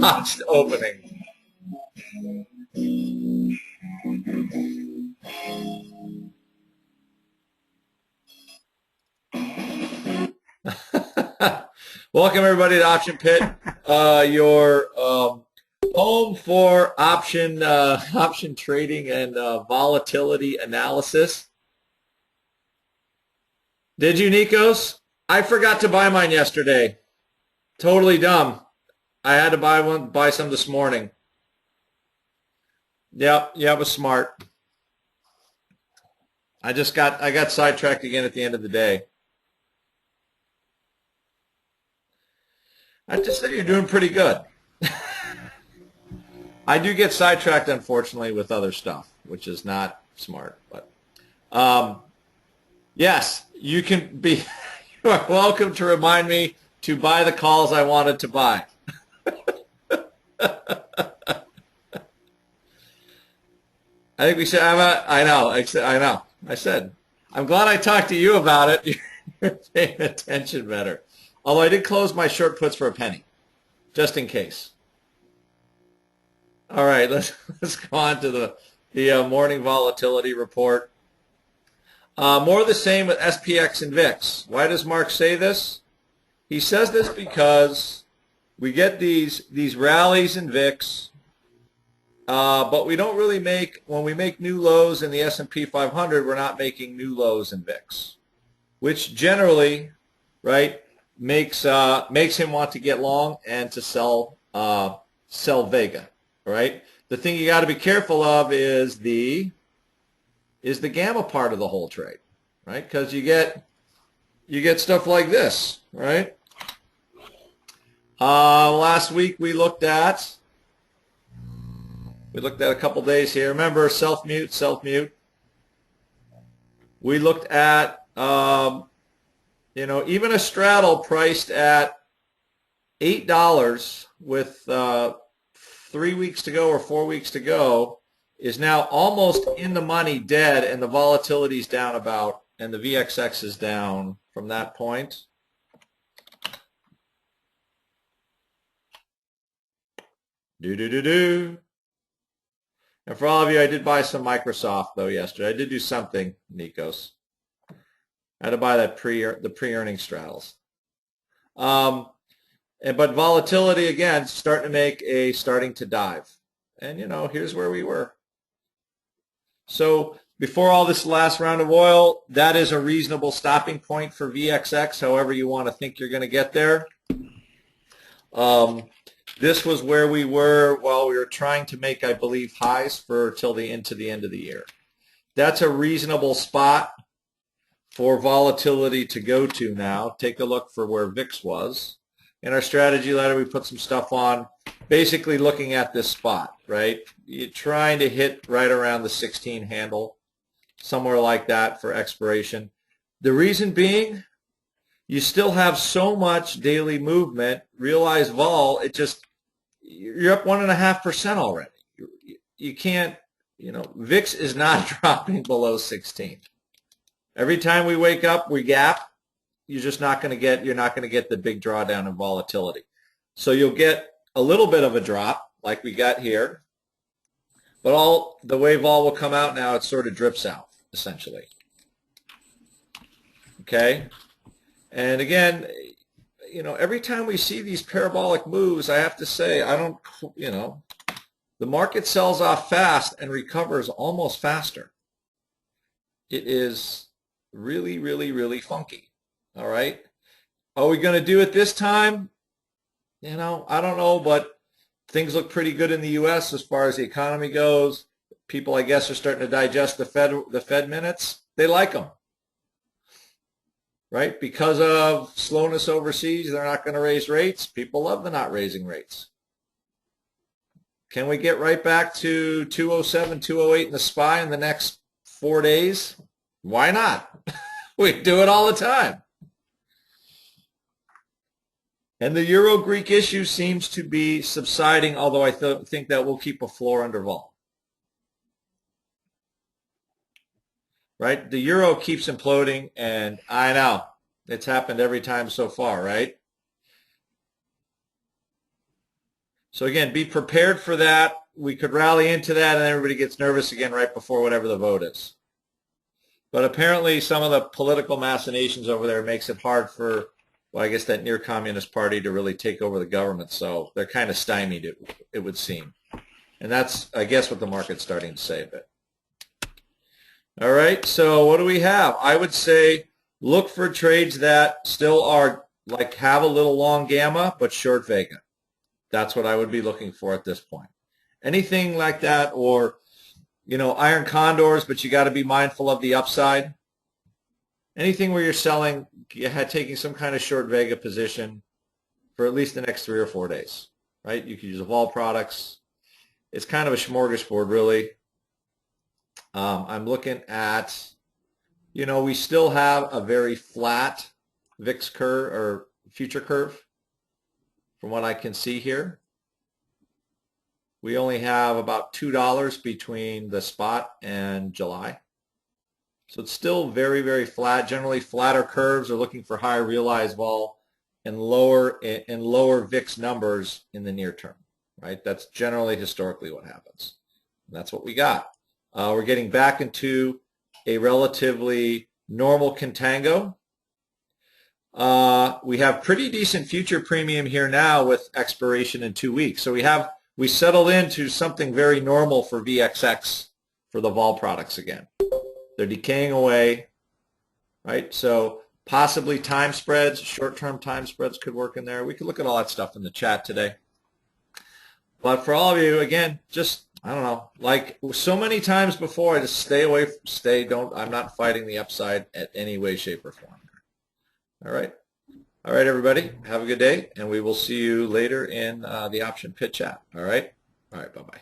botched opening. Welcome everybody to Option Pit, your home for option trading and volatility analysis. Did you, Nikos? I forgot to buy mine yesterday. Totally dumb. I had to buy some this morning. Yep, it was smart. I got sidetracked again at the end of the day. I just said you're doing pretty good. I do get sidetracked, unfortunately, with other stuff, which is not smart. But yes, you can be. You are welcome to remind me to buy the calls I wanted to buy. I think we should. I know. I said. I'm glad I talked to you about it. You're paying attention better. Although I did close my short puts for a penny, just in case. All right, let's go on to the morning volatility report. More of the same with SPX and VIX. Why does Mark say this? He says this because we get these rallies in VIX, but we don't really when we make new lows in the S&P 500, we're not making new lows in VIX, which generally, right, makes him want to get long and to sell Vega, right? The thing you got to be careful of is the gamma part of the whole trade, right? Because you get stuff like this, right? Last week we looked at a couple days here. Remember, self-mute. We looked at even a straddle priced at $8 with 3 weeks to go or 4 weeks to go is now almost in the money, dead, and the volatility's down and the VXX is down from that point. And for all of you, I did buy some Microsoft though yesterday. I did do something, Nikos. I had to buy the pre-earning straddles. But volatility, again, starting to dive. And, here's where we were. So before all this last round of oil, that is a reasonable stopping point for VXX, however you want to think you're going to get there. This was where we were while we were trying to make, I believe, highs into the end of the year. That's a reasonable spot for volatility to go to now. Take a look for where VIX was. In our strategy letter, we put some stuff on, basically looking at this spot, right? You're trying to hit right around the 16 handle, somewhere like that for expiration. The reason being, you still have so much daily movement. Realize vol, you're up 1.5% already. You can't, VIX is not dropping below 16. Every time we wake up, we gap. You're not going to get the big drawdown in volatility. So you'll get a little bit of a drop like we got here, but the way vol will come out now, it sort of drips out essentially. Okay, and again, every time we see these parabolic moves, I have to say the market sells off fast and recovers almost faster. It is really, really, really funky. All right. Are we going to do it this time? I don't know, but things look pretty good in the U.S. as far as the economy goes. People, I guess, are starting to digest the Fed minutes. They like them, right? Because of slowness overseas, they're not going to raise rates. People love the not raising rates. Can we get right back to 207, 208 in the SPY in the next 4 days? Why not? We do it all the time. And the Euro-Greek issue seems to be subsiding, although I think that will keep a floor under vol. Right? The euro keeps imploding, and I know it's happened every time so far, right? So again, be prepared for that. We could rally into that and everybody gets nervous again right before whatever the vote is. But apparently some of the political machinations over there makes it hard for, well, I guess that near communist party to really take over the government. So they're kind of stymied, it would seem. And that's, I guess, what the market's starting to say a bit. All right, so what do we have? I would say look for trades that still are, like, have a little long gamma, but short vega. That's what I would be looking for at this point. Anything like that, or, you know, iron condors, but you got to be mindful of the upside. Anything where you're selling, taking some kind of short vega position for at least the next 3 or 4 days, right? You could use vol products. It's kind of a smorgasbord, really. I'm looking at, you know, we still have a very flat VIX curve or future curve from what I can see here. We only have about $2 between the spot and July. So it's still very, very flat. Generally, flatter curves are looking for higher realized vol and lower VIX numbers in the near term, right? That's generally historically what happens. And that's what we got. We're getting back into a relatively normal contango. We have pretty decent future premium here now with expiration in 2 weeks. So we settled into something very normal for VXX for the vol products again. They're decaying away, right? So possibly time spreads, short-term time spreads could work in there. We could look at all that stuff in the chat today. But for all of you, again, just, I don't know, like so many times before, I just stay away, I'm not fighting the upside at any way, shape, or form. All right. All right, everybody. Have a good day, and we will see you later in the option pit chat. All right. All right. Bye-bye.